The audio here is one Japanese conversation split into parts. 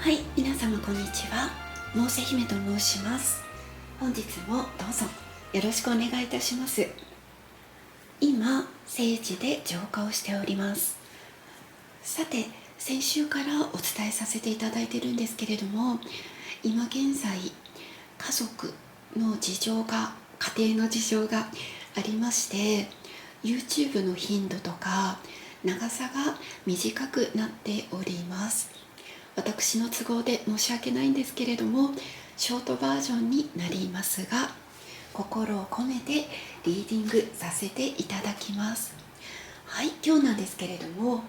はい、皆様こんにちは。モーセ姫と申します。本日もどうぞよろしくお願いいたします。今、聖地で浄化をしております。さて、先週からお伝えさせていただいているんですけれども、今現在、家族の事情が、家庭の事情がありまして、YouTube の頻度とか長さが短くなっております。私の都合で申し訳ないんですけれども、ショートバージョンになりますが、心を込めてリーディングさせていただきます。はい、今日なんですけれども、はい、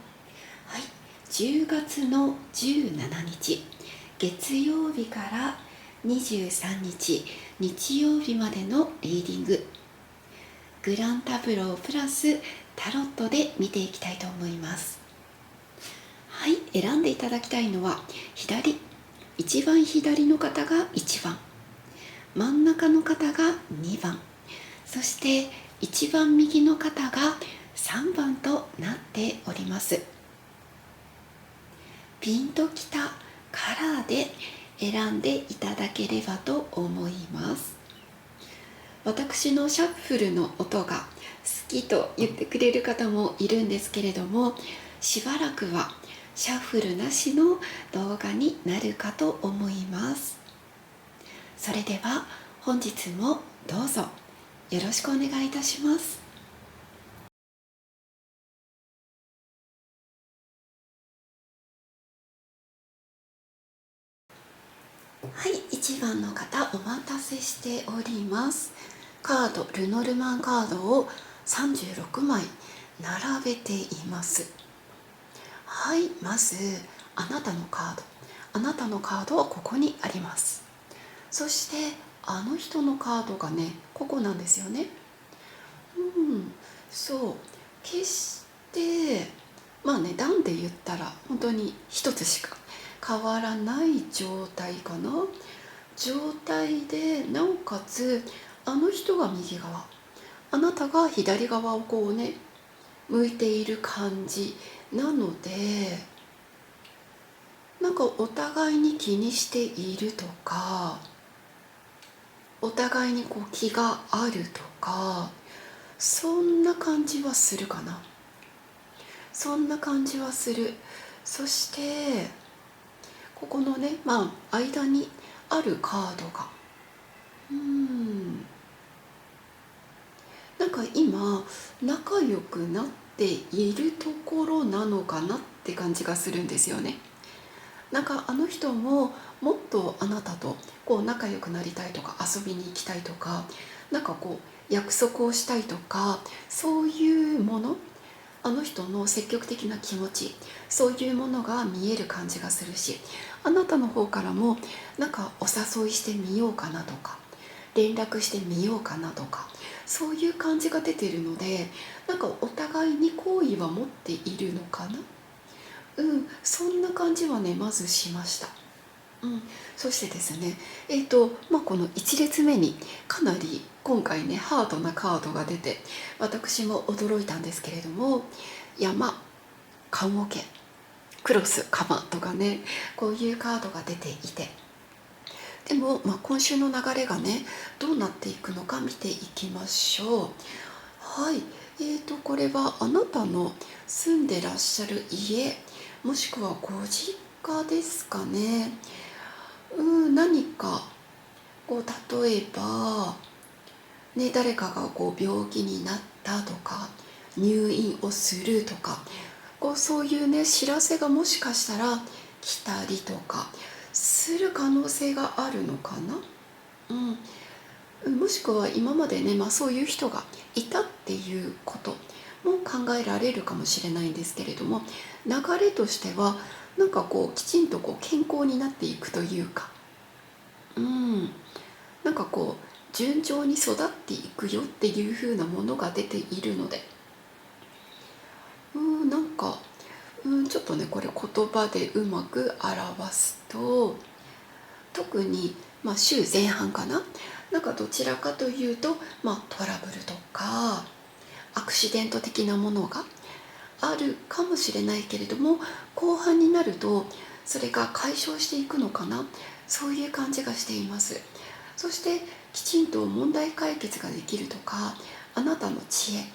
10月の17日月曜日から23日日曜日までのリーディング、グランタブロープラスタロットで見ていきたいと思います。はい、選んでいただきたいのは一番左の方が1番、真ん中の方が2番、そして一番右の方が3番となっております。ピンときたカラーで選んでいただければと思います。私のシャッフルの音が好きと言ってくれる方もいるんですけれども、しばらくはシャッフルなしの動画になるかと思います。それでは本日もどうぞよろしくお願いいたします。はい、1番の方お待たせしております。カード、ルノルマンカードを36枚並べています。はい、まずあなたのカードはここにあります。そしてあの人のカードがね、ここなんですよね。そう、決して段で言ったら本当に一つしか変わらない状態かな。状態で、なおかつあの人が右側、あなたが左側をこうね向いている感じなので、お互いに気にしているとか、お互いにこう気があるとか、そんな感じはするかな。そんな感じはする。そしてここのね、間にあるカードが今仲良くなっているところなのかなって感じがするんですよね。あの人ももっとあなたとこう仲良くなりたいとか、遊びに行きたいとか、約束をしたいとか、そういうもの、あの人の積極的な気持ち、そういうものが見える感じがするし、あなたの方からもお誘いしてみようかなとか、連絡してみようかなとか、そういう感じが出てるので、お互いに好意は持っているのかな。そんな感じはね、まずしました。そしてですね、この1列目にかなり今回ねハードなカードが出て、私も驚いたんですけれども、山、棺桶、クロス、鎌とかね、こういうカードが出ていて、でも、今週の流れがねどうなっていくのか見ていきましょう。はい、これはあなたの住んでらっしゃる家、もしくはご実家ですかね。何かこう例えば、誰かがこう病気になったとか、入院をするとか、そういうね知らせがもしかしたら来たりとかする可能性があるのかな。もしくは今までね、そういう人がいたっていうことも考えられるかもしれないんですけれども、流れとしてはきちんと健康になっていくというか、順調に育っていくよっていう風なものが出ているので、ちょっとねこれ言葉でうまく表すと、特に週前半かな、どちらかというと、トラブルとかアクシデント的なものがあるかもしれないけれども、後半になるとそれが解消していくのかな、そういう感じがしています。そしてきちんと問題解決ができるとか、あなたの知恵、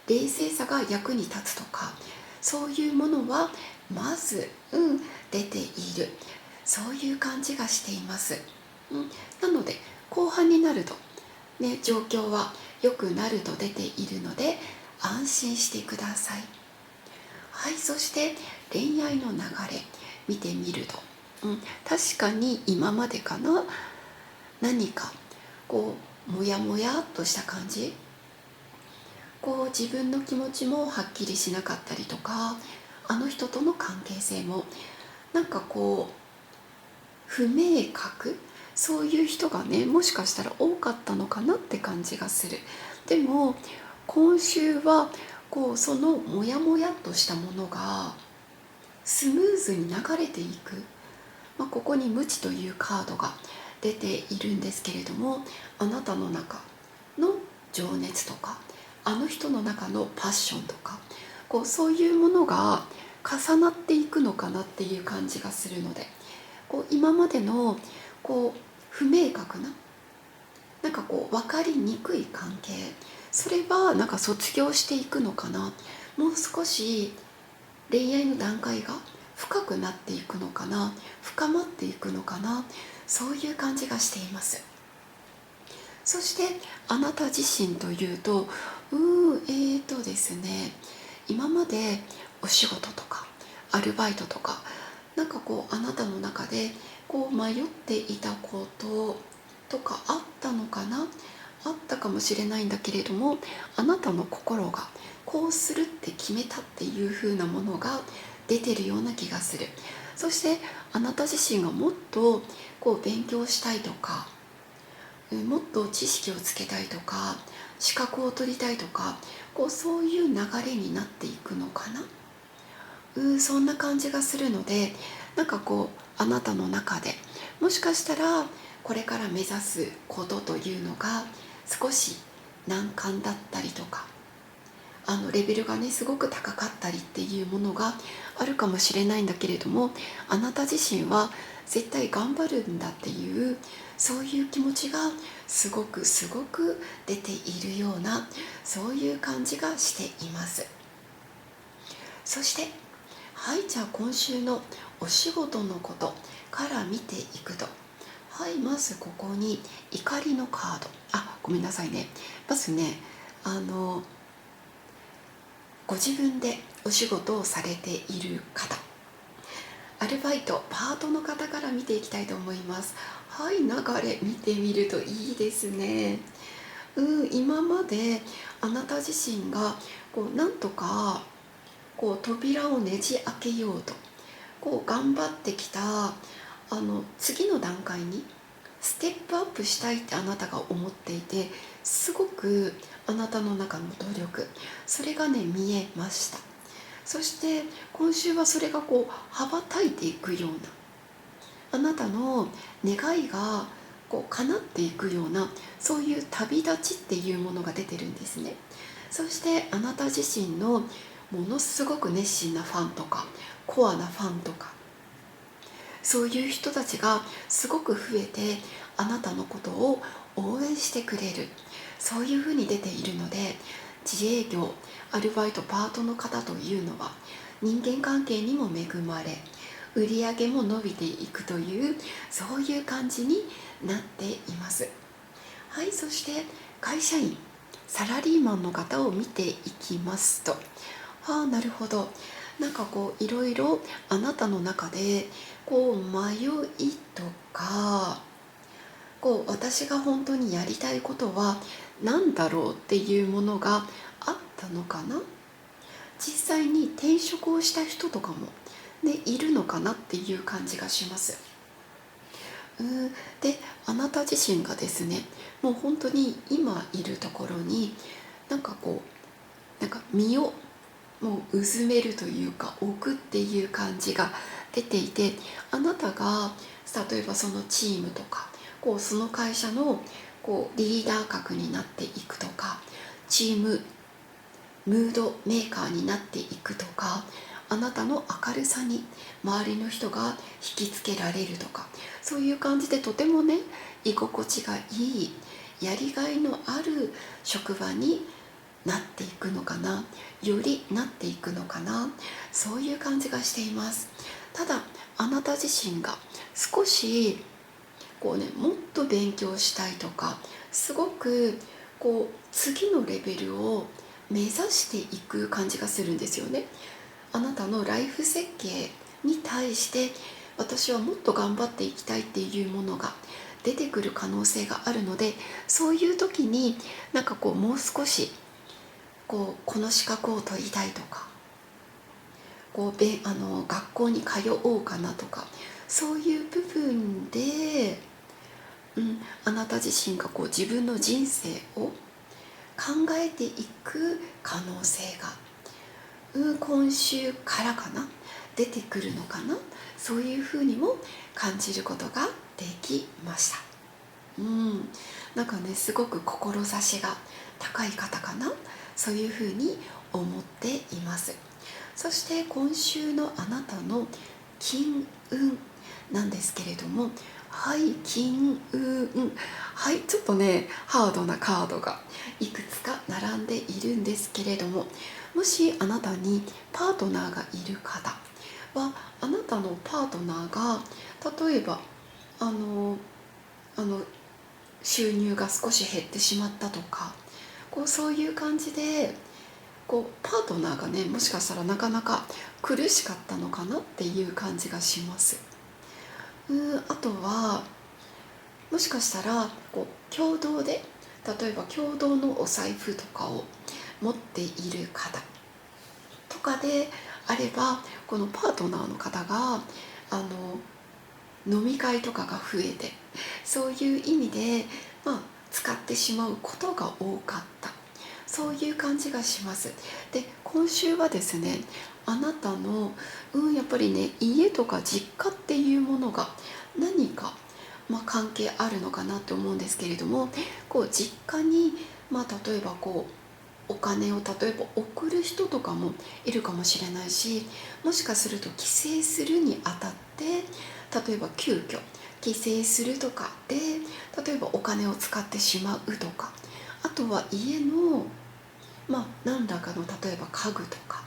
冷静さが役に立つとか、そういうものはまず、出ている、そういう感じがしています。なので後半になるとね、状況は良くなると出ているので安心してください。はい、そして恋愛の流れ見てみると、確かに今までかな、何かもやもやっとした感じ、自分の気持ちもはっきりしなかったりとか、あの人との関係性もなんか不明確、そういう人がね、もしかしたら多かったのかなって感じがする。でも今週はそのモヤモヤっとしたものがスムーズに流れていく、ここに無知というカードが出ているんですけれども、あなたの中の情熱とか、あの人の中のパッションとか、そういうものが重なっていくのかなっていう感じがするので、今までの不明確な、なんか分かりにくい関係、それはなんか卒業していくのかな、もう少し恋愛の段階が深くなっていくのかな、深まっていくのかな、そういう感じがしています。そしてあなた自身というと、ですね、今までお仕事とかアルバイトとか、なんかあなたの中で迷っていたこととかあったのかな、あったかもしれないんだけれども、あなたの心がこうするって決めたっていう風なものが出てるような気がする。そしてあなた自身がもっと勉強したいとか、もっと知識をつけたいとか、資格を取りたいとか、そういう流れになっていくのかな、そんな感じがするので、なんかあなたの中でもしかしたらこれから目指すことというのが少し難関だったりとか、レベルがねすごく高かったりっていうものがあるかもしれないんだけれども、あなた自身は絶対頑張るんだっていう、そういう気持ちがすごく出ているような、そういう感じがしています。そしてはい、じゃあ今週のお仕事のことから見ていくと、はい、まずここに怒りのカード、ごめんなさいね、まずね、ご自分でお仕事をされている方、アルバイトパートの方から見ていきたいと思います。はい、流れ見てみるといいですね。今まであなた自身がなんとか扉をねじ開けようと頑張ってきた次の段階にステップアップしたいってあなたが思っていて、すごくあなたの中の努力、それがね見えました。そして今週はそれが羽ばたいていくような、あなたの願いが叶っていくような、そういう旅立ちっていうものが出てるんですね。そしてあなた自身のものすごく熱心なファンとかコアなファンとか、そういう人たちがすごく増えてあなたのことを応援してくれる、そういうふうに出ているので、自営業、アルバイト、パートの方というのは人間関係にも恵まれ、売り上げも伸びていくという、そういう感じになっています。はい、そして会社員、サラリーマンの方を見ていきますと、なるほど、なんかいろいろあなたの中で迷いとか、私が本当にやりたいことは何だろうっていうものがあったのかな、実際に転職をした人とかも、いるのかなっていう感じがします。であなた自身がですね、もう本当に今いるところになんか身をもううずめるというか置くっていう感じが出ていて、あなたが例えばそのチームとかその会社のリーダー格になっていくとか、チームムードメーカーになっていくとか、あなたの明るさに周りの人が引きつけられるとか、そういう感じでとてもね、居心地がいい、やりがいのある職場になっていくのかな、よりなっていくのかな、そういう感じがしています。ただあなた自身が少しもっと勉強したいとか、すごく次のレベルを目指していく感じがするんですよね。あなたのライフ設計に対して、私はもっと頑張っていきたいっていうものが出てくる可能性があるので、そういう時にもう少しこの資格を取りたいとか、学校に通おうかなとか、そういう部分で、あなた自身が自分の人生を考えていく可能性が、今週からかな、出てくるのかな、そういうふうにも感じることができました。すごく志が高い方かな、そういうふうに思っています。そして今週のあなたの金運なんですけれども、はい、金運、はい、ちょっとねハードなカードがいくつか並んでいるんですけれども、もしあなたにパートナーがいる方は、あなたのパートナーが例えばあの収入が少し減ってしまったとか、そういう感じでパートナーがね、もしかしたらなかなか苦しかったのかなっていう感じがします。あとはもしかしたら共同で、例えば共同のお財布とかを持っている方とかであれば、このパートナーの方が飲み会とかが増えて、そういう意味で、使ってしまうことが多かった、そういう感じがします。で、今週はですね、あなたの、やっぱりね、家とか実家っていうものが何か、関係あるのかなと思うんですけれども、実家に、例えばお金を例えば送る人とかもいるかもしれないし、もしかすると帰省するにあたって、例えば急遽帰省するとかで、例えばお金を使ってしまうとか、あとは家の何らかの例えば家具とか、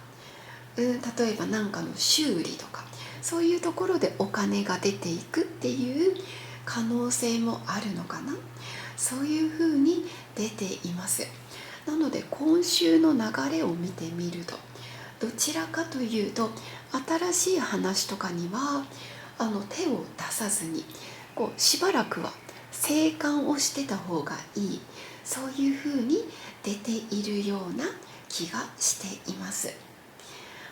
例えば何かの修理とか、そういうところでお金が出ていくっていう可能性もあるのかな、そういうふうに出ています。なので今週の流れを見てみると、どちらかというと新しい話とかには手を出さずに、しばらくは静観をしてた方がいい、そういうふうに出ているような気がしています。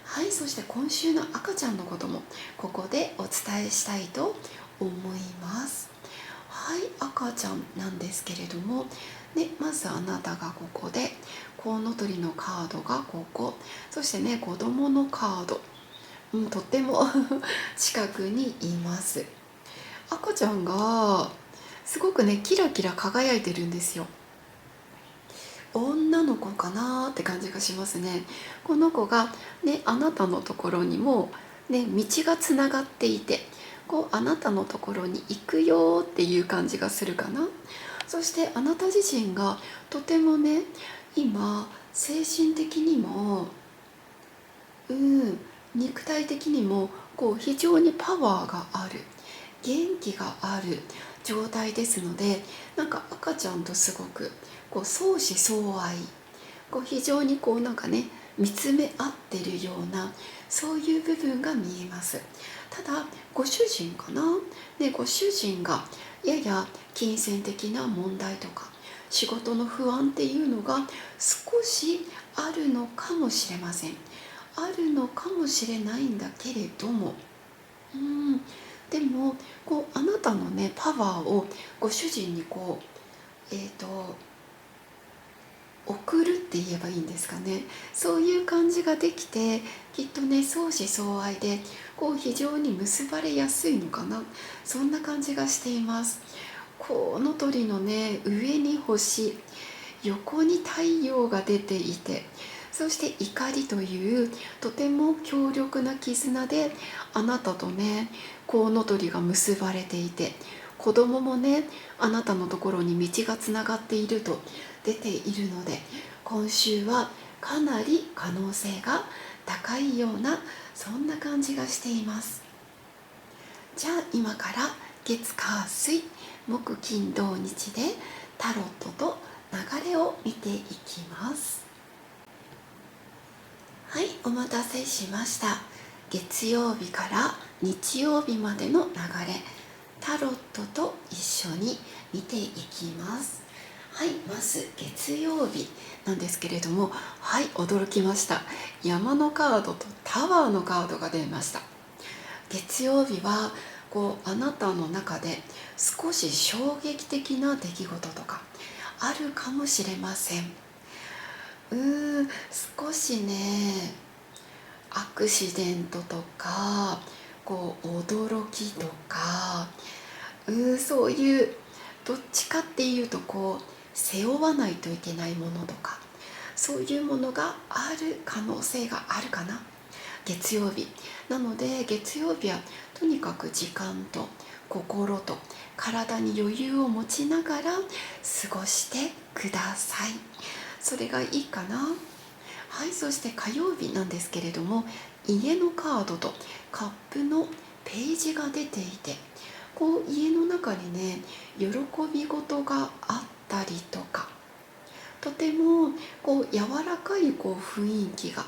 はい、そして今週の赤ちゃんのこともここでお伝えしたいと思います。はい、赤ちゃんなんですけれども、まずあなたがここでコウノトリのカードがここ、そしてね子供のカード、とっても近くにいます。赤ちゃんがすごくねキラキラ輝いてるんですよ。女の子かなって感じがしますね。この子がね、あなたのところにもね道がつながっていて、あなたのところに行くよっていう感じがするかな。そしてあなた自身がとてもね、今精神的にも肉体的にも非常にパワーがある、元気がある状態ですので、赤ちゃんとすごく相思相愛、非常に見つめ合ってるような、そういう部分が見えます。ただご主人かな、ご主人がやや金銭的な問題とか仕事の不安っていうのが少しあるのかもしれません。あるのかもしれないんだけれども、でもあなたのねパワーをご主人に送るって言えばいいんですかね、そういう感じができて、きっとね相思相愛で非常に結ばれやすいのかな、そんな感じがしています。コウノトリのね上に星、横に太陽が出ていて、そして怒りというとても強力な絆であなたとね、コウノトリが結ばれていて、子供もね、あなたのところに道がつながっていると出ているので、今週はかなり可能性が高いような、そんな感じがしています。じゃあ今から月火水木金土日でタロットと流れを見ていきます。はい、お待たせしました。月曜日から日曜日までの流れ、タロットと一緒に見ていきます。はい、まず月曜日なんですけれども、はい、驚きました。山のカードとタワーのカードが出ました。月曜日はあなたの中で少し衝撃的な出来事とかあるかもしれません。少しね、アクシデントとか驚きとか、そういうどっちかっていうと背負わないといけないものとか、そういうものがある可能性があるかな、月曜日なので。月曜日はとにかく時間と心と体に余裕を持ちながら過ごしてください。それがいいかな。はい、そして火曜日なんですけれども、家のカードとカップのページが出ていて、家の中にね、喜び事があったりとか、とても柔らかい雰囲気が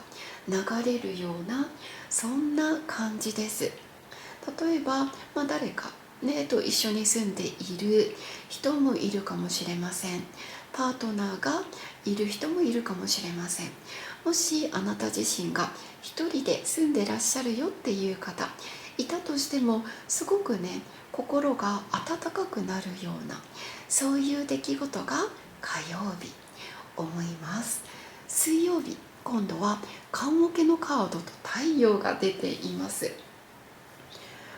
流れるような、そんな感じです。例えば、誰かねと一緒に住んでいる人もいるかもしれません。パートナーがいる人もいるかもしれません。もしあなた自身が一人で住んでらっしゃるよっていう方いたとしても、すごくね、心が温かくなるような、そういう出来事が火曜日思います。水曜日、今度は棺桶のカードと太陽が出ています。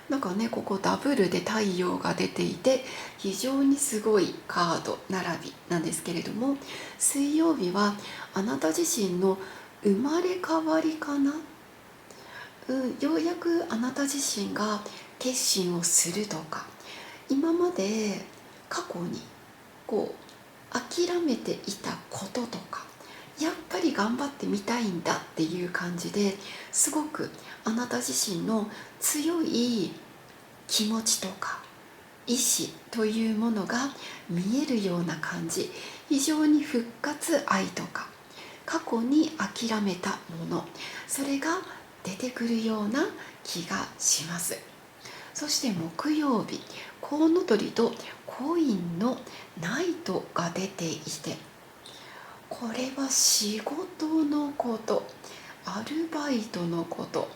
なんかね、ここダブルで太陽が出ていて、非常にすごいカード並びなんですけれども、水曜日はあなた自身の生まれ変わりかな、ようやくあなた自身が決心をするとか、今まで過去に諦めていたこととか、やっぱり頑張ってみたいんだっていう感じで、すごくあなた自身の強い気持ちとか意志というものが見えるような感じ、非常に復活愛とか過去に諦めたもの、それが出てくるような気がします。そして木曜日、コウノトリとコインのナイトが出ていて、これは仕事のこと、アルバイトのこと、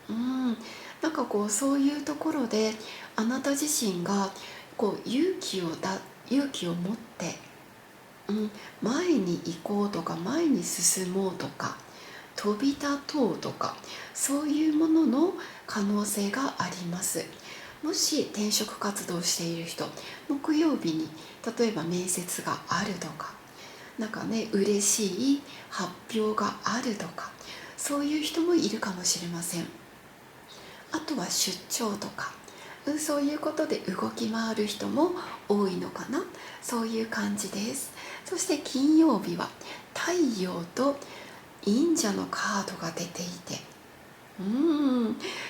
なんかそういうところであなた自身が勇気を持って、前に行こうとか、前に進もうとか、飛び立とうとか、そういうものの可能性があります。もし転職活動している人、木曜日に例えば面接があるとか、なんかね、嬉しい発表があるとか、そういう人もいるかもしれません。あとは出張とか、そういうことで動き回る人も多いのかな、そういう感じです。そして金曜日は太陽と忍者のカードが出ていて、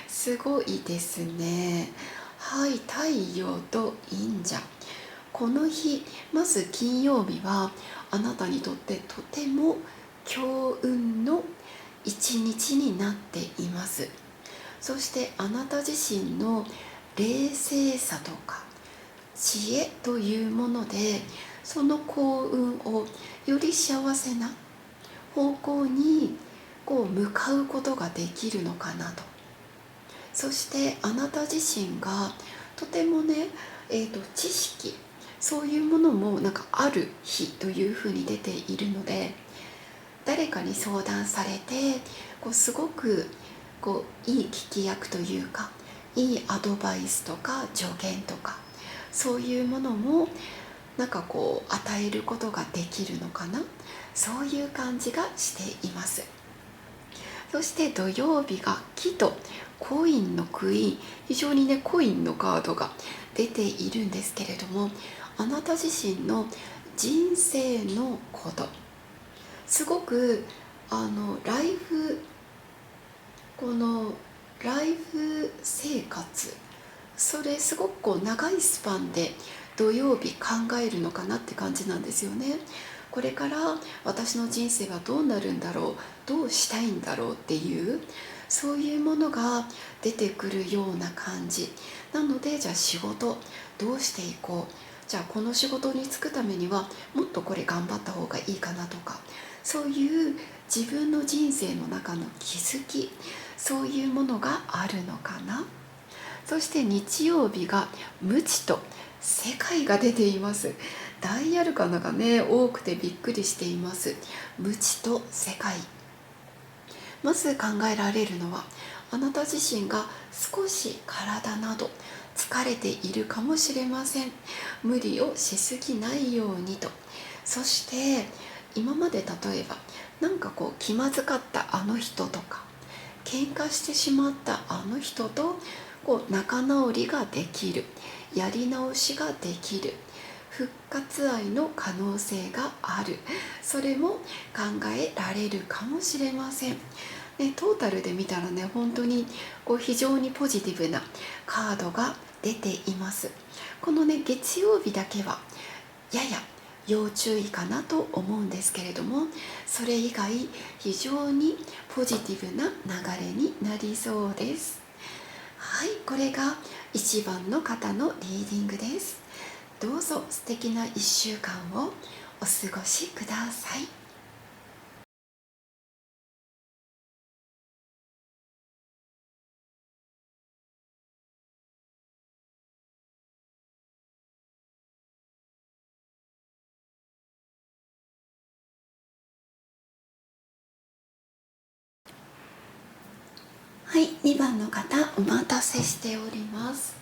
すごいですね。はい、太陽と忍者。この日、まず金曜日はあなたにとってとても強運の一日になっています。そしてあなた自身の冷静さとか知恵というもので、その幸運をより幸せな方向に向かうことができるのかなと。そしてあなた自身がとてもね、知識、そういうものもなんかある日というふうに出ているので、誰かに相談されてすごくいい聞き役というか、いいアドバイスとか助言とか、そういうものもなんか与えることができるのかな、そういう感じがしています。そして土曜日が木とコインのクイーン、非常にねコインのカードが出ているんですけれども、あなた自身の人生のこと、すごくライフこのライフ生活、それすごく長いスパンで土曜日考えるのかなって感じなんですよね。これから私の人生はどうなるんだろう、どうしたいんだろうっていう、そういうものが出てくるような感じなので、じゃあ仕事どうしていこう、じゃあこの仕事に就くためにはもっとこれ頑張った方がいいかなとか、そういう自分の人生の中の気づき、そういうものがあるのかな。そして日曜日が無知と世界が出ています。ダイヤルカナがね多くてびっくりしています。無知と世界、まず考えられるのは、あなた自身が少し体など疲れているかもしれません。無理をしすぎないようにと。そして今まで例えば気まずかったあの人とか、喧嘩してしまったあの人と仲直りができる、やり直しができる、復活愛の可能性がある、それも考えられるかもしれません、ね、トータルで見たらね、本当に非常にポジティブなカードが出ています。このね月曜日だけはやや要注意かなと思うんですけれども、それ以外非常にポジティブな流れになりそうです。はい、これが1番の方のリーディングです。どうぞ素敵な1週間をお過ごしください。はい、2番の方お待たせしております。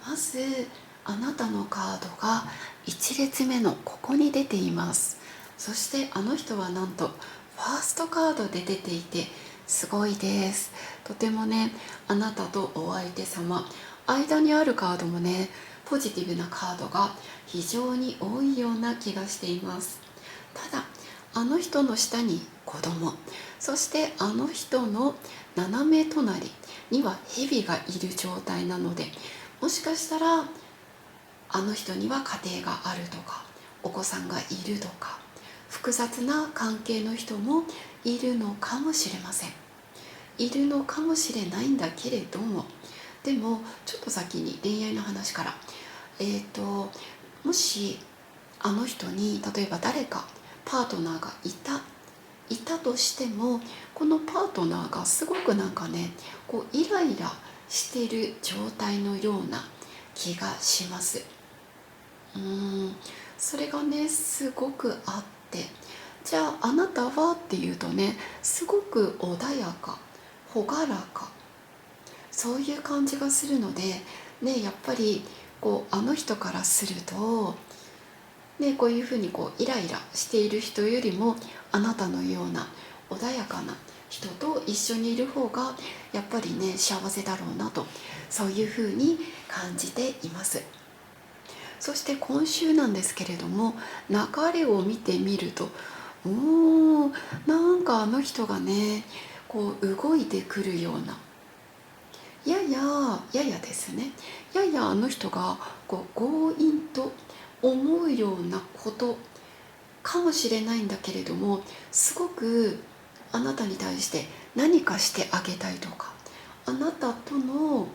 まずあなたのカードが1列目のここに出ています。そしてあの人はなんとファーストカードで出ていてすごいです。とてもね、あなたとお相手様、間にあるカードもねポジティブなカードが非常に多いような気がしています。ただあの人の下に子供、そしてあの人の斜め隣には蛇がいる状態なので、もしかしたらあの人には家庭があるとか、お子さんがいるとか、複雑な関係の人もいるのかもしれません。いるのかもしれないんだけれども、でもちょっと先に恋愛の話から、もしあの人に例えば誰かパートナーがいたとしても、このパートナーがすごくイライラしている状態のような気がします。それがねすごくあって、じゃああなたはっていうとね、すごく穏やか、朗らか、そういう感じがするのでね、やっぱりあの人からするとね、こういうふうにイライラしている人よりも、あなたのような穏やかな人と一緒にいる方がやっぱりね幸せだろうなと、そういうふうに感じています。そして今週なんですけれども、流れを見てみると、あの人がね動いてくるような、ややですね、ややあの人が強引と思うようなことかもしれないんだけれども、すごくあなたに対して何かしてあげたいとか、あなたとの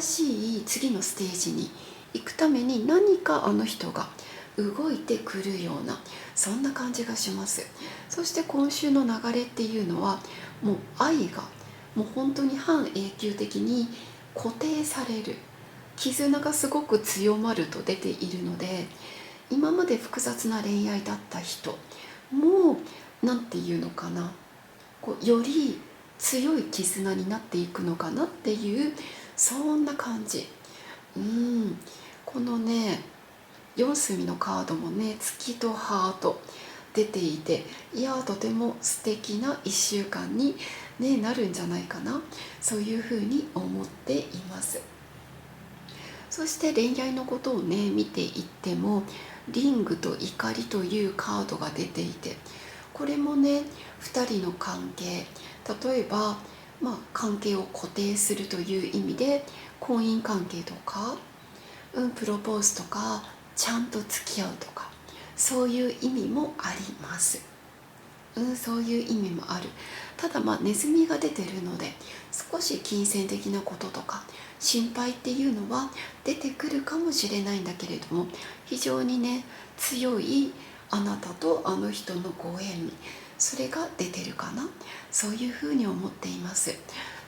新しい次のステージに行くために何かあの人が動いてくるような、そんな感じがします。そして今週の流れっていうのは、もう愛がもう本当に半永久的に固定される、絆がすごく強まると出ているので、今まで複雑な恋愛だった人も何て言うのかな、より強い絆になっていくのかなっていう、そんな感じ。このね4隅のカードもね、月とハート出ていて、いやとても素敵な1週間に、なるんじゃないかな、そういうふうに思っています。そして恋愛のことをね見ていっても、リングと怒りというカードが出ていて、これもね2人の関係、例えば、関係を固定するという意味で婚姻関係とか、プロポーズとかちゃんと付き合うとか、そういう意味もあります。そういう意味もある。ただネズミが出てるので、少し金銭的なこととか心配っていうのは出てくるかもしれないんだけれども、非常にね強いあなたとあの人のご縁、それが出てるかな、そういうふうに思っています。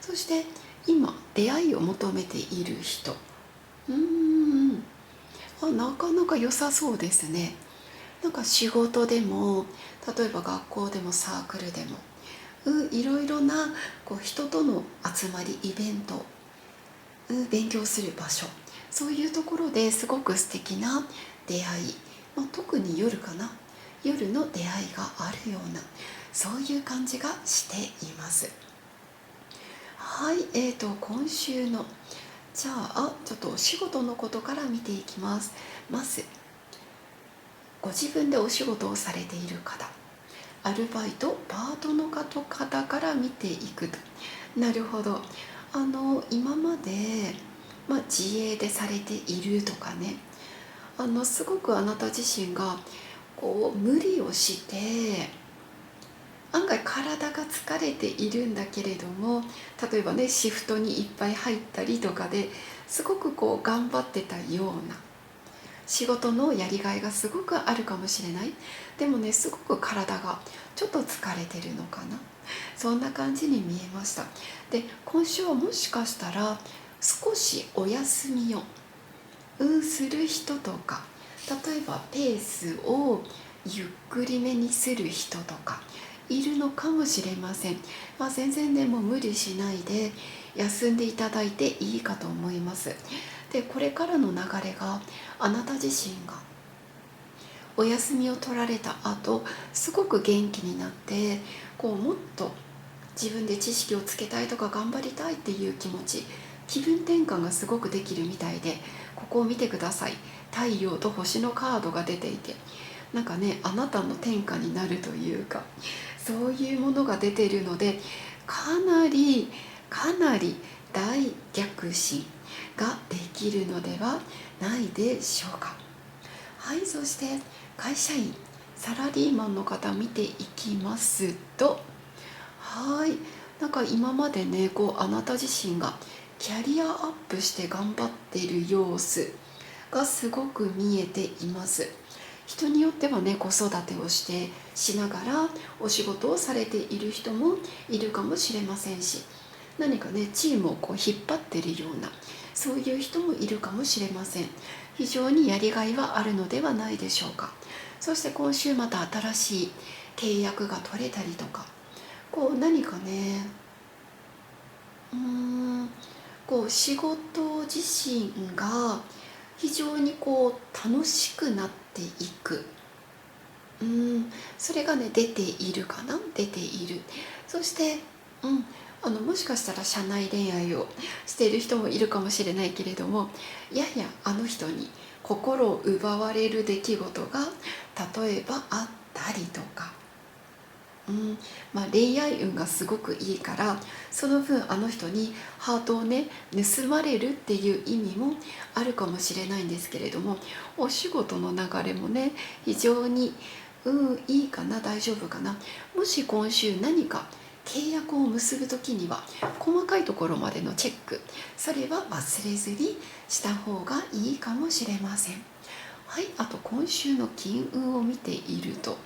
そして今出会いを求めている人、なかなか良さそうですね。なんか仕事でも、例えば学校でもサークルでも、いろいろな人との集まり、イベント、勉強する場所、そういうところですごく素敵な出会い、特に夜かな、夜の出会いがあるような、そういう感じがしています。はい、今週のじゃあちょっとお仕事のことから見ていきます。まずご自分でお仕事をされている方、アルバイトパートの方から見ていくと、なるほど、今まで、自営でされているとかね、すごくあなた自身が無理をして案外体が疲れているんだけれども、例えばねシフトにいっぱい入ったりとかですごく頑張ってたような、仕事のやりがいがすごくあるかもしれない。でもねすごく体がちょっと疲れてるのかな、そんな感じに見えました。で今週はもしかしたら少しお休みをする人とか、例えばペースをゆっくりめにする人とかいるのかもしれません。全然ねもう無理しないで休んでいただいていいかと思います。でこれからの流れが、あなた自身がお休みを取られた後すごく元気になって、もっと自分で知識をつけたいとか頑張りたいっていう気持ち、気分転換がすごくできるみたいで、ここを見てください。太陽と星のカードが出ていて、なんかねあなたの天下になるというか、そういうものが出ているので、かなり大逆進ができるのではないでしょうか。はい、そして会社員、サラリーマンの方見ていきますと、はい、なんか今までねあなた自身がキャリアアップして頑張っている様子がすごく見えています。人によってはね子育てをしながらお仕事をされている人もいるかもしれませんし、何かねチームを引っ張っているような、そういう人もいるかもしれません。非常にやりがいはあるのではないでしょうか。そして今週また新しい契約が取れたりとか、何かね仕事自身が非常に楽しくなっていく、それがね出ているかな、出ている。そして、もしかしたら社内恋愛をしている人もいるかもしれないけれども、ややあの人に心を奪われる出来事が例えばあったりとか、恋愛運がすごくいいから、その分あの人にハートをね盗まれるっていう意味もあるかもしれないんですけれども、お仕事の流れもね非常にいいかな、大丈夫かな。もし今週何か契約を結ぶ時には細かいところまでのチェック、それは忘れずにした方がいいかもしれません。はい、あと今週の金運を見ていると、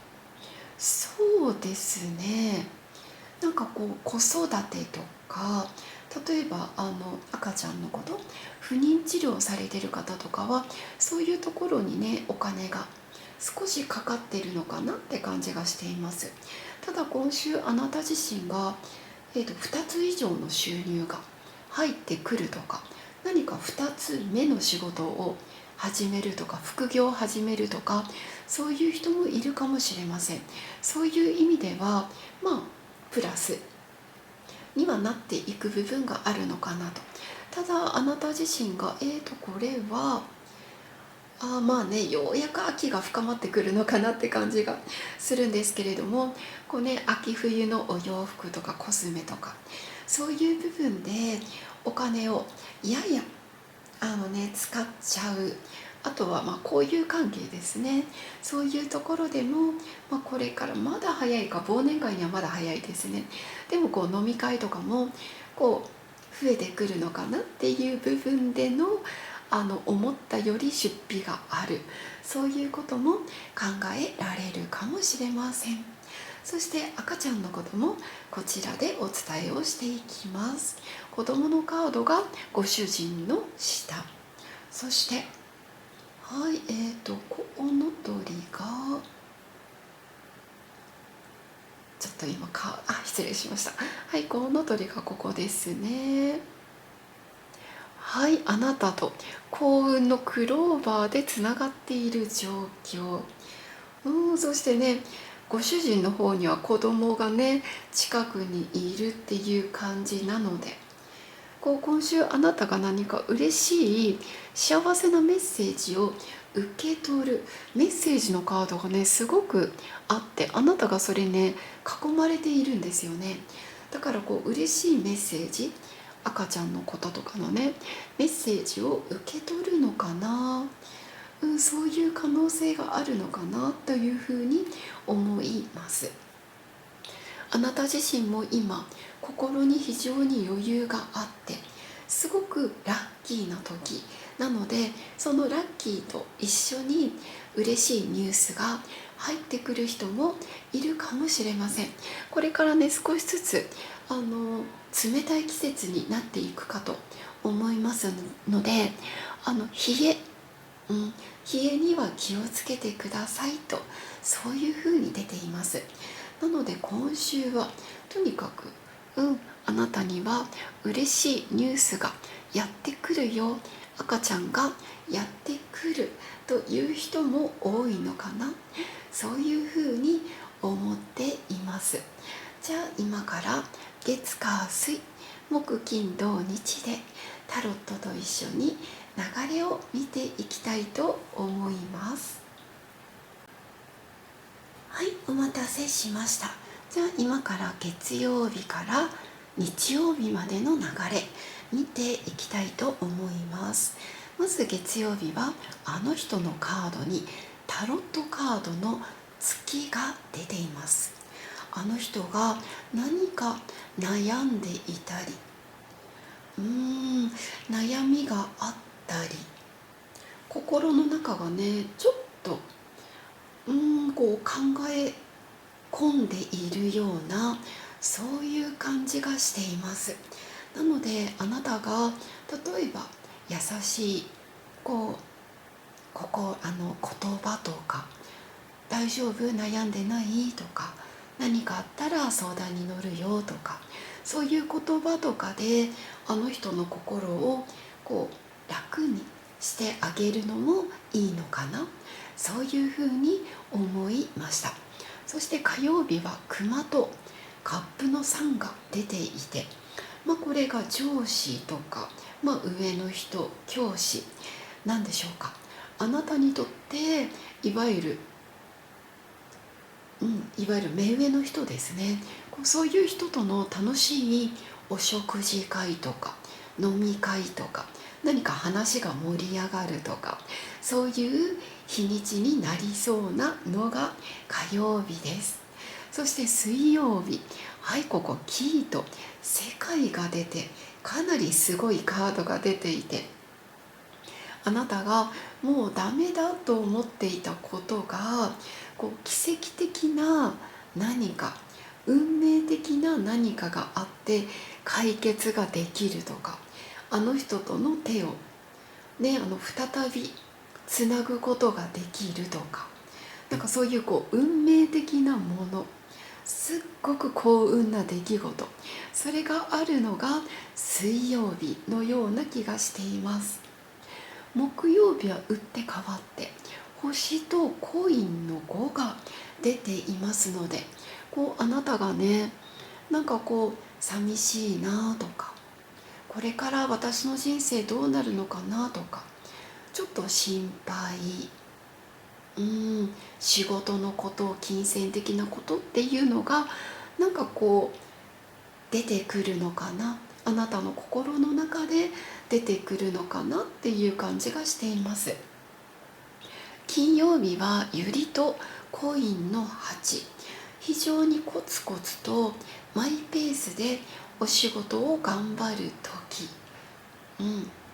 そうですね、なんか子育てとか、例えば赤ちゃんのこと、不妊治療されてる方とかはそういうところにねお金が少しかかってるのかなって感じがしています。ただ今週あなた自身が、2つ以上の収入が入ってくるとか、何か2つ目の仕事を始めるとか副業を始めるとか、そういう人もいるかもしれません。そういう意味ではプラスにはなっていく部分があるのかなと。ただあなた自身がこれはようやく秋が深まってくるのかなって感じがするんですけれども、秋冬のお洋服とかコスメとか、そういう部分でお金を使っちゃう。あとは交友関係ですね。そういうところでも、これからまだ早いか、忘年会にはまだ早いですね。でも飲み会とかも増えてくるのかなっていう部分での思ったより出費がある、そういうことも考えられるかもしれません。そして赤ちゃんのこともこちらでお伝えをしていきます。子供のカードがご主人の下、そしてコウノトリがちょっと今失礼しました。コウノトリがここですね。あなたと幸運のクローバーでつながっている状況。そしてね、ご主人の方には子供がね近くにいるっていう感じなので、今週あなたが何か嬉しい幸せなメッセージを受け取る、メッセージのカードがねすごくあって、あなたがそれね囲まれているんですよね。だから嬉しいメッセージ、赤ちゃんのこととかのねメッセージを受け取るのかな、そういう可能性があるのかなというふうに思います。あなた自身も今心に非常に余裕があって、すごくラッキーな時なので、そのラッキーと一緒に嬉しいニュースが入ってくる人もいるかもしれません。これからね少しずつ冷たい季節になっていくかと思いますので、冷え、冷えには気をつけてくださいと、そういうふうに出ています。なので今週はとにかくあなたには嬉しいニュースがやってくるよ、赤ちゃんがやってくるという人も多いのかな、そういうふうに思っています。じゃあ今から月火水木金土日でタロットと一緒に流れを見ていきたいと思います。お待たせしました。じゃあ今から月曜日から日曜日までの流れ見ていきたいと思います。まず月曜日はあの人のカードにタロットカードの月が出ています。あの人が何か悩んでいたり、悩みがあったり、心の中がねちょっと考え込んでいるような、そういう感じがしています。なのであなたが例えば優しい言葉とか、大丈夫悩んでないとか、何かあったら相談に乗るよとか、そういう言葉とかであの人の心を楽にしてあげるのもいいのかな、そういうふうに思いました。そして火曜日は熊とカップの3が出ていて、これが上司とか、上の人、教師なんでしょうか。あなたにとっていわゆる目上の人ですね。そういう人との楽しいお食事会とか飲み会とか、何か話が盛り上がるとか、そういう日にちになりそうなのが火曜日です。そして水曜日、ここキーと世界が出て、かなりすごいカードが出ていて、あなたがもうダメだと思っていたことが奇跡的な何か、運命的な何かがあって解決ができるとか、あの人との手を再びつなぐことができるとか、そういう運命的なもの、すっごく幸運な出来事、それがあるのが水曜日のような気がしています。木曜日は打って変わって星とコインの5が出ていますので、あなたがね、なんか寂しいなとか、これから私の人生どうなるのかなとか、ちょっと心配、仕事のこと、金銭的なことっていうのがなんか出てくるのかな、あなたの心の中で出てくるのかなっていう感じがしています。金曜日は百合とコインの8、非常にコツコツとマイペースでお仕事を頑張る時、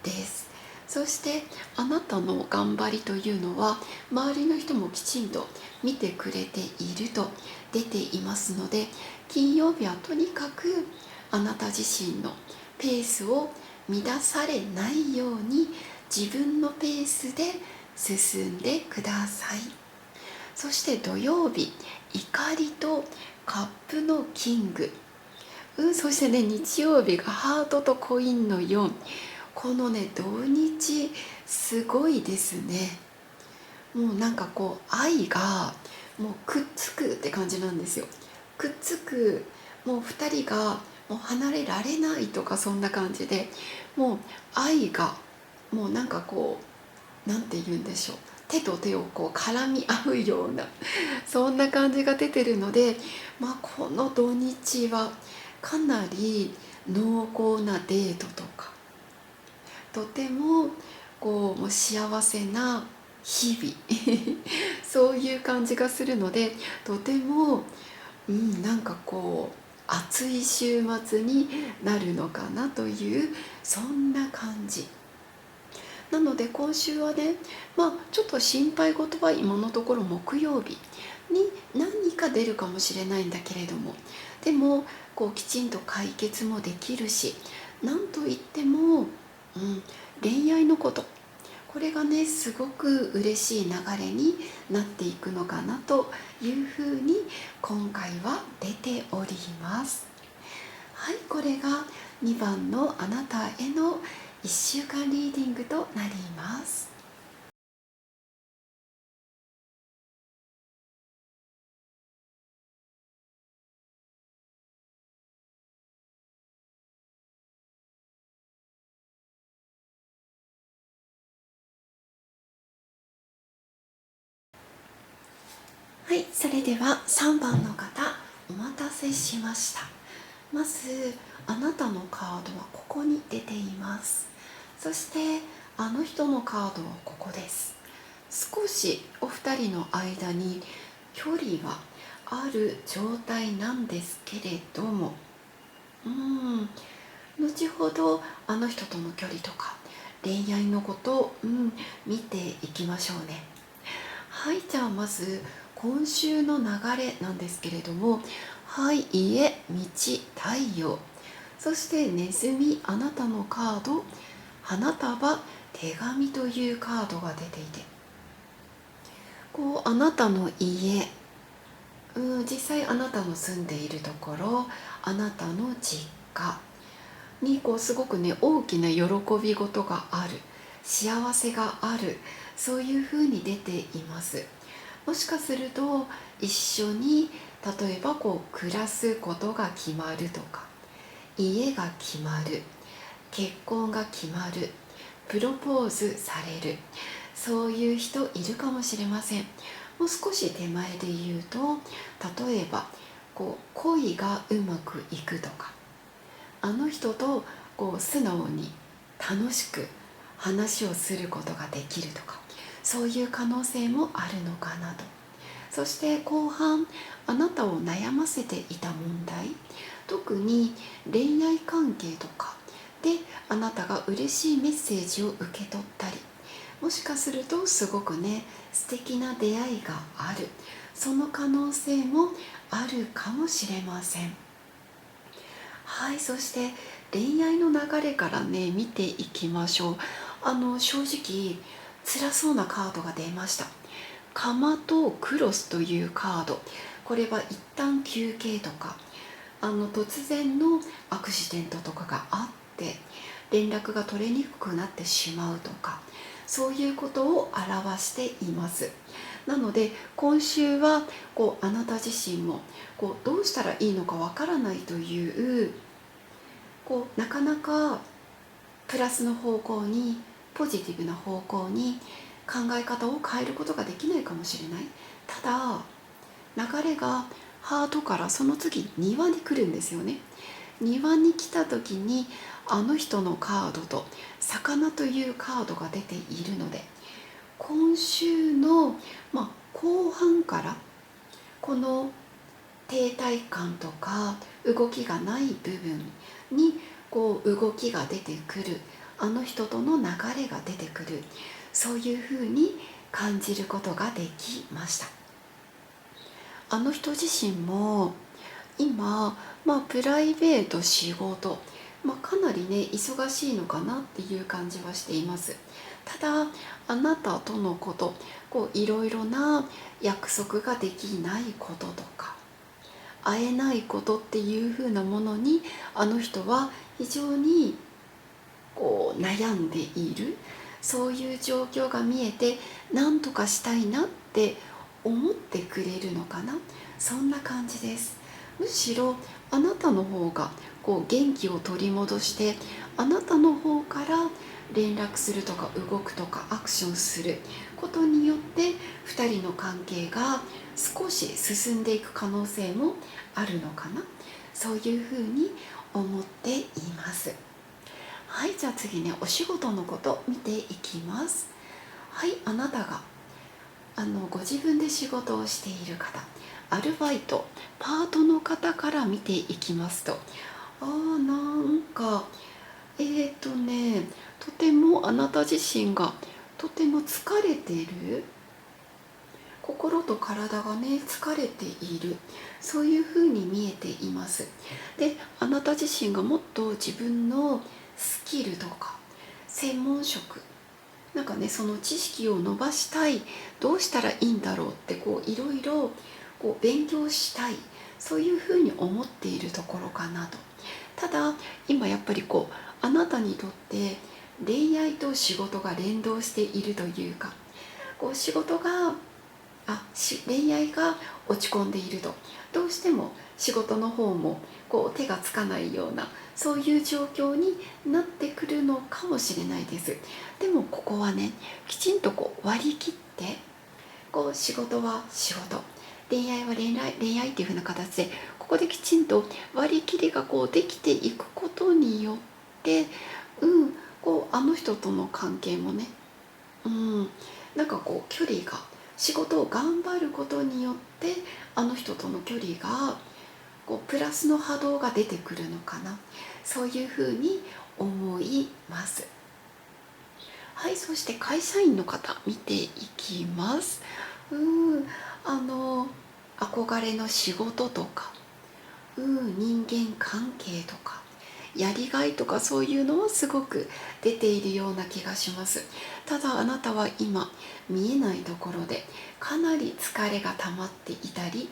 です。そしてあなたの頑張りというのは周りの人もきちんと見てくれていると出ていますので、金曜日はとにかくあなた自身のペースを乱されないように自分のペースで進んでください。そして土曜日、怒りとカップのキング、そしてね、日曜日がハートとコインの4、このね土日すごいですね。もうなんか愛がもうくっつくって感じなんですよ。くっつく、もう2人がもう離れられないとか、そんな感じで、もう愛がもうなんかなんて言うんでしょう、手と手を絡み合うようなそんな感じが出てるので、この土日はかなり濃厚なデートとか、とてももう幸せな日々そういう感じがするので、とても、なんか暑い週末になるのかなという、そんな感じなので、今週はね、ちょっと心配事は今のところ木曜日に何か出るかもしれないんだけれども、でもきちんと解決もできるし、なんといっても、恋愛のこと、これがねすごく嬉しい流れになっていくのかなというふうに今回は出ております。はい、これが2番のあなたへの1週間リーディングとなります。はい、それでは3番の方、お待たせしました。まずあなたのカードはここに出ています。そしてあの人のカードはここです。少しお二人の間に距離はある状態なんですけれども、後ほどあの人との距離とか恋愛のことを、見ていきましょうね。はい、じゃあまず今週の流れなんですけれども、はい、家、道、太陽、そしてネズミ、あなたのカード、花束、手紙というカードが出ていて、あなたの家、実際あなたの住んでいるところ、あなたの実家にすごくね大きな喜び事がある、幸せがある、そういうふうに出ています。もしかすると一緒に例えば暮らすことが決まるとか、家が決まる、結婚が決まる、プロポーズされる、そういう人いるかもしれません。もう少し手前で言うと、例えば恋がうまくいくとか、あの人と素直に楽しく話をすることができるとか、そういう可能性もあるのかなと。そして後半、あなたを悩ませていた問題、特に恋愛関係とかであなたが嬉しいメッセージを受け取ったり、もしかするとすごくね素敵な出会いがある、その可能性もあるかもしれません。はい、そして恋愛の流れからね見ていきましょう。正直辛そうなカードが出ました。釜とクロスというカード、これは一旦休憩とか、突然のアクシデントとかがあって連絡が取れにくくなってしまうとか、そういうことを表しています。なので今週はあなた自身もどうしたらいいのかわからないというなかなかプラスの方向に、ポジティブな方向に考え方を変えることができないかもしれない。ただ流れがハートからその次庭に来るんですよね。庭に来た時にあの人のカードと魚というカードが出ているので、今週の、後半からこの停滞感とか動きがない部分に動きが出てくる、あの人との流れが出てくる、そういうふうに感じることができました。あの人自身も今、プライベート仕事、かなりね忙しいのかなっていう感じはしています。ただあなたとのこといろいろな約束ができないこととか会えないことっていう風なものにあの人は非常に悩んでいる、そういう状況が見えて何とかしたいなって思ってくれるのかな、そんな感じです。むしろあなたの方が元気を取り戻して、あなたの方から連絡するとか動くとかアクションすることによって2人の関係が少し進んでいく可能性もあるのかな、そういうふうに思っています。はい、じゃあ次ね、お仕事のこと見ていきます。はい、あなたがご自分で仕事をしている方、アルバイトパートの方から見ていきますと、なんかとてもあなた自身がとても疲れている、心と体がね疲れている、そういうふうに見えています。であなた自身がもっと自分のスキルとか専門職、その知識を伸ばしたい、どうしたらいいんだろうっていろいろ勉強したい、そういうふうに思っているところかなと。ただ今やっぱりあなたにとって恋愛と仕事が連動しているというか、仕事が恋愛が落ち込んでいると、どうしても仕事の方も手がつかないような、そういう状況になってくるのかもしれないです。でもここはね、きちんと割り切って、仕事は仕事、恋愛は恋愛っていう風な形で、ここできちんと割り切りができていくことによって、あの人との関係もね、距離が、仕事を頑張ることによってあの人との距離がプラスの波動が出てくるのかな、そういうふうに思います。はい、そして会社員の方見ていきます。憧れの仕事とか、人間関係とかやりがいとか、そういうのはすごく出ているような気がします。ただあなたは今見えないところでかなり疲れが溜まっていたり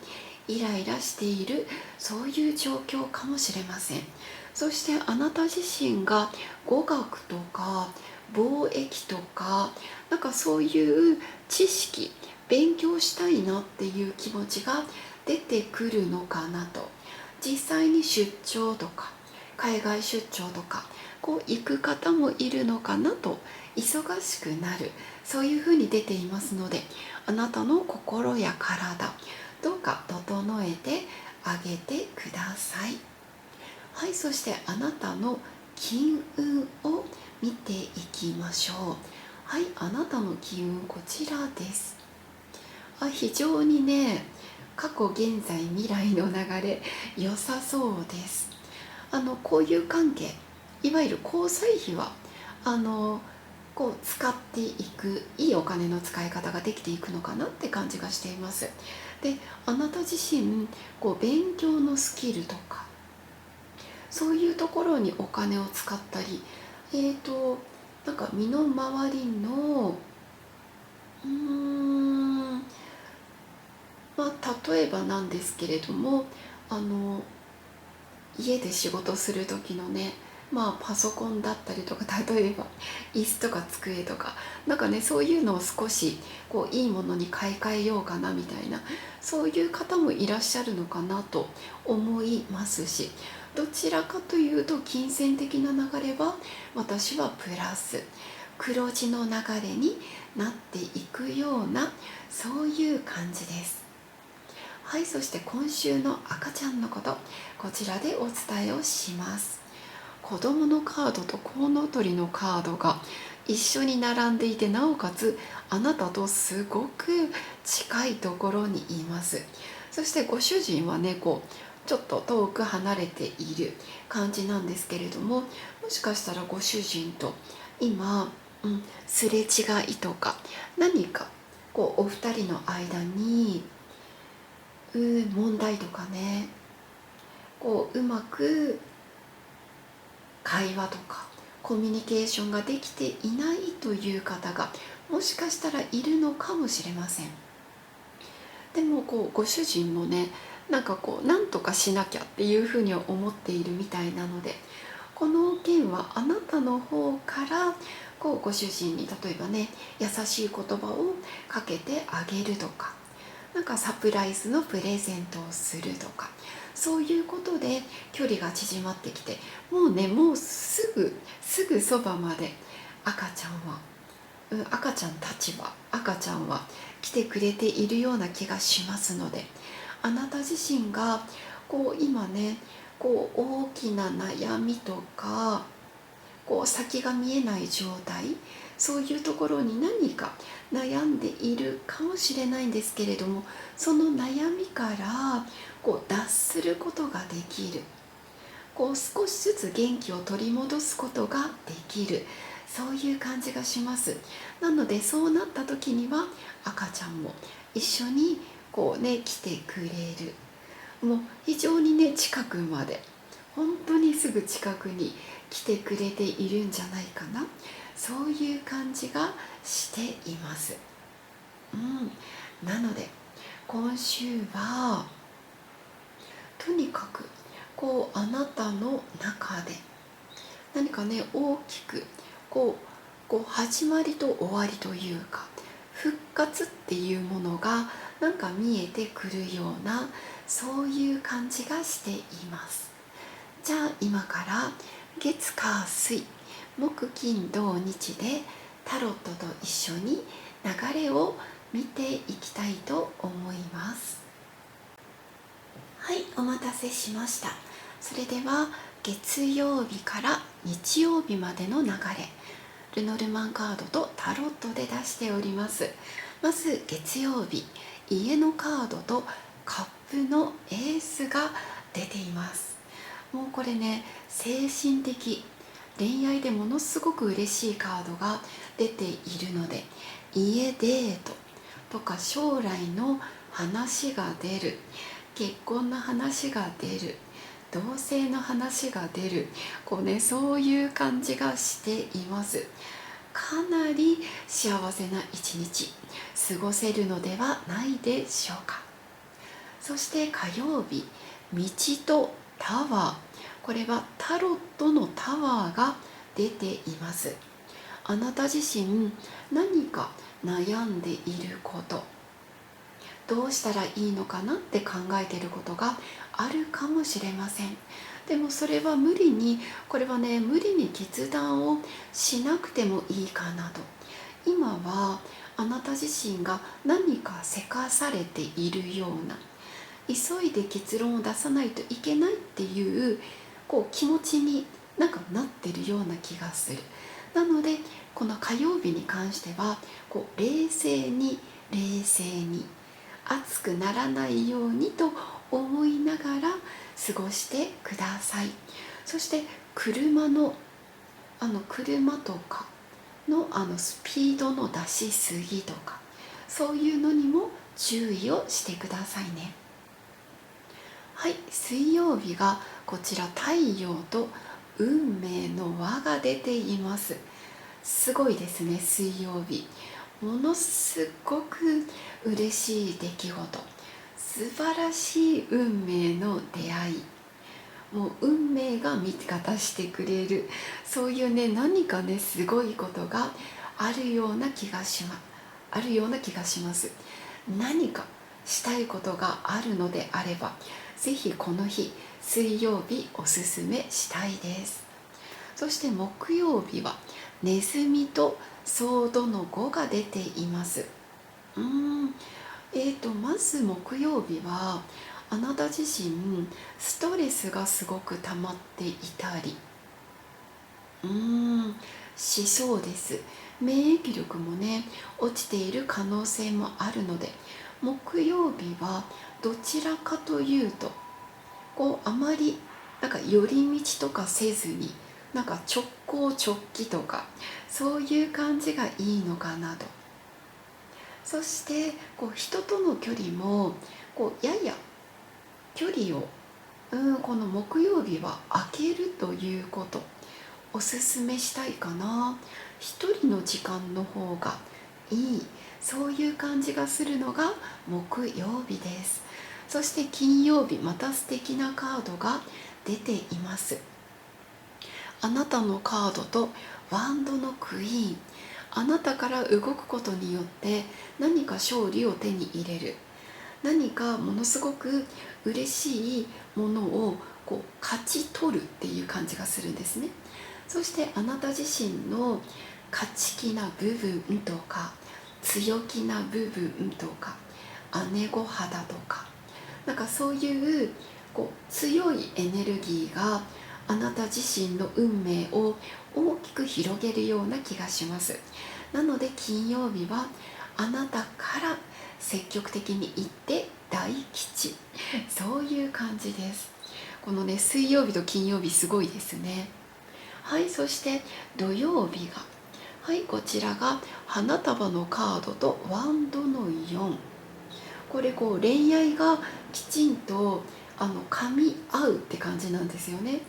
イライラしている、そういう状況かもしれません。そしてあなた自身が語学とか貿易とかそういう知識勉強したいなっていう気持ちが出てくるのかなと。実際に出張とか海外出張とか行く方もいるのかなと、忙しくなる、そういうふうに出ていますので、あなたの心や体どうか整えてあげてください。はい、そしてあなたの金運を見ていきましょう。はい、あなたの金運こちらです。非常にね、過去現在未来の流れ良さそうです。交友関係、いわゆる交際費は使っていく、いいお金の使い方ができていくのかなって感じがしています。であなた自身勉強のスキルとかそういうところにお金を使ったり、身の回りの例えばなんですけれども、家で仕事する時のねパソコンだったりとか、例えば椅子とか机とか、なんかね、そういうのを少しいいものに買い替えようかなみたいな、そういう方もいらっしゃるのかなと思いますし、どちらかというと金銭的な流れは私はプラス、黒字の流れになっていくような、そういう感じです。はい、そして今週の赤ちゃんのこと、こちらでお伝えをします。子供のカードとコウノトリのカードが一緒に並んでいて、なおかつあなたとすごく近いところにいます。そしてご主人はね、ちょっと遠く離れている感じなんですけれども、もしかしたらご主人と今、すれ違いとか、何かお二人の間に問題とかね、うまく会話とかコミュニケーションができていないという方がもしかしたらいるのかもしれません。でもご主人もね、なんとかしなきゃっていうふうには思っているみたいなので、この件はあなたの方からご主人に例えばね、優しい言葉をかけてあげるとか、なんかサプライズのプレゼントをするとか、そういうことで距離が縮まってきて、もうすぐそばまで赤ちゃんたちは赤ちゃんは来てくれているような気がしますので、あなた自身が今ね、大きな悩みとか先が見えない状態、そういうところに何か悩んでいるかもしれないんですけれども、その悩みから脱することができる、少しずつ元気を取り戻すことができる、そういう感じがします。なのでそうなった時には赤ちゃんも一緒に来てくれる、もう非常にね、近くまで、本当にすぐ近くに来てくれているんじゃないかな、そういう感じがしています。なので今週はとにかくあなたの中で何かね、大きく始まりと終わりというか、復活っていうものがなんか見えてくるような、そういう感じがしています。じゃあ今から月火水木金土日でタロットと一緒に流れを見ていきたいと思います。はい、お待たせしました。それでは月曜日から日曜日までの流れ、ルノルマンカードとタロットで出しております。まず月曜日、家のカードとカップのエースが出ています。もうこれね、精神的恋愛でものすごく嬉しいカードが出ているので、家デートとか将来の話が出る、結婚の話が出る、同性の話が出る、そういう感じがしています。かなり幸せな一日過ごせるのではないでしょうか。そして火曜日、道とタワー、これはタロットのタワーが出ています。あなた自身何か悩んでいること、どうしたらいいのかなって考えていることがあるかもしれません。でもそれは無理に決断をしなくてもいいかなと。今はあなた自身が何かせかされているような、急いで結論を出さないといけないっていう気持ちになってるような気がする。なのでこの火曜日に関しては冷静に熱くならないようにと思いながら過ごしてください。そして車とかのスピードの出しすぎとか、そういうのにも注意をしてくださいね。はい、水曜日がこちら太陽と運命の輪が出ています。すごいですね。水曜日、ものすごく嬉しい出来事、素晴らしい運命の出会い、もう運命が味方してくれる、そういうね、何かね、すごいことがあるような気がしますあるような気がします。何かしたいことがあるのであれば、ぜひこの日、水曜日おすすめしたいです。そして木曜日はネズミとソードの5が出ています。うーんまず木曜日は、あなた自身ストレスがすごく溜まっていたりしそうです。免疫力もね、落ちている可能性もあるので、木曜日はどちらかというと、あまりなんか寄り道とかせずに、なんか直行直帰とか、そういう感じがいいのかなと。そして人との距離もやや距離を、この木曜日は空けるということ、おすすめしたいかな。一人の時間の方がいい、そういう感じがするのが木曜日です。そして金曜日、また素敵なカードが出ています。あなたのカードとワンドのクイーン、あなたから動くことによって何か勝利を手に入れる、何かものすごく嬉しいものを勝ち取るっていう感じがするんですね。そしてあなた自身の勝ち気な部分とか、強気な部分とか、姉御肌とか、なんかそういう強いエネルギーがあなた自身の運命を大きく広げるような気がします。なので金曜日はあなたから積極的に行って大吉、そういう感じです。このね、水曜日と金曜日すごいですね。はい、そして土曜日が、はい、こちらが花束のカードとワンドの4。これ恋愛がきちんと噛み合うって感じなんですよね。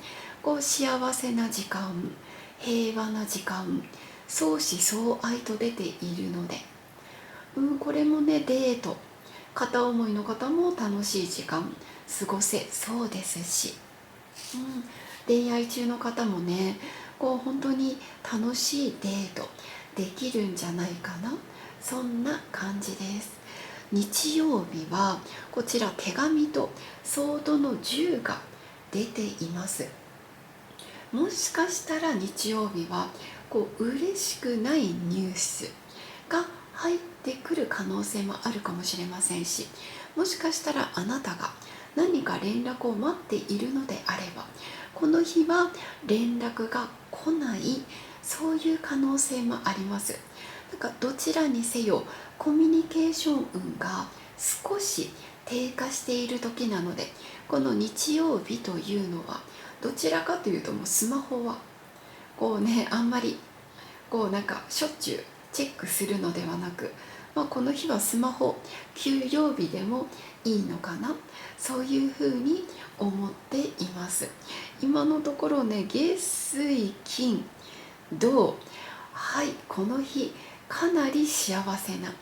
幸せな時間、平和な時間、相思相愛と出ているので、これもね、デート、片思いの方も楽しい時間過ごせそうですし、恋愛中の方もね、本当に楽しいデートできるんじゃないかな、そんな感じです。日曜日はこちら手紙とソードの10が出ています。もしかしたら日曜日は嬉しくないニュースが入ってくる可能性もあるかもしれませんし、もしかしたらあなたが何か連絡を待っているのであれば、この日は連絡が来ない、そういう可能性もあります。なんかどちらにせよコミュニケーション運が少し低下している時なので、この日曜日というのはどちらかというと、もうスマホはあんまりなんかしょっちゅうチェックするのではなく、この日はスマホ休養日でもいいのかな、そういうふうに思っています。今のところね、月水金土、はい、この日かなり幸せな、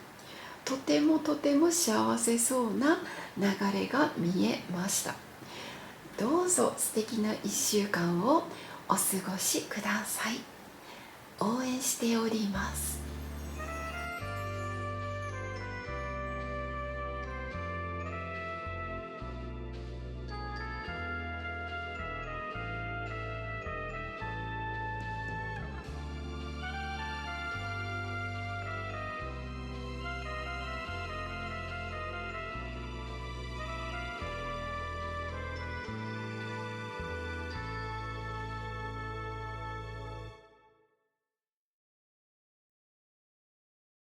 とてもとても幸せそうな流れが見えました。どうぞ素敵な1週間をお過ごしください。応援しております。